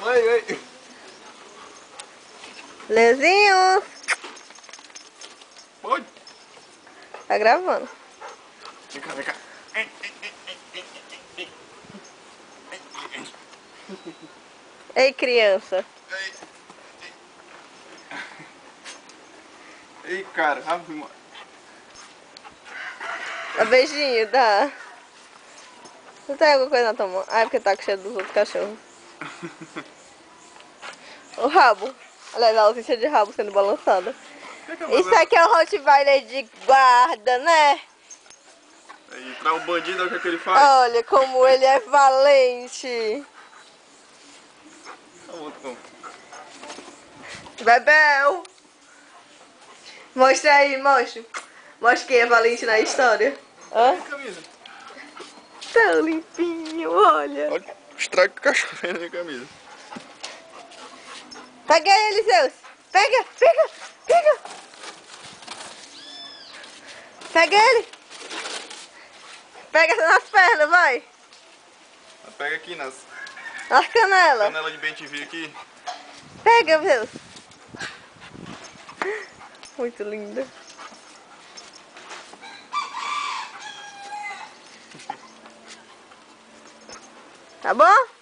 Oi, oi. Leozinho. Oi. Tá gravando. Vem cá, vem cá. Ei, criança. Ei, cara. Dá beijinho, dá. Não tem alguma coisa na tua mão? Ah, é porque tá com cheiro dos outros cachorros. O rabo. Olha a ausência de rabo sendo balançada. Isso aqui é o Rottweiler de guarda, né? Aí, entrar um bandido, olha o que ele faz. Olha como ele é valente. Bebel. Mostra aí, mostra. Mostra quem é valente na história. Hã? Camisa. Tão limpinho, olha. Olha o estrago que o cachorro fez na minha camisa. Pega ele, Zeus. Pega, pega, pega. Pega ele. Pega nas pernas, vai. Pega aqui nas canelas. canela de bem-te-vi aqui. Pega, Zeus. Muito linda. Tá bom?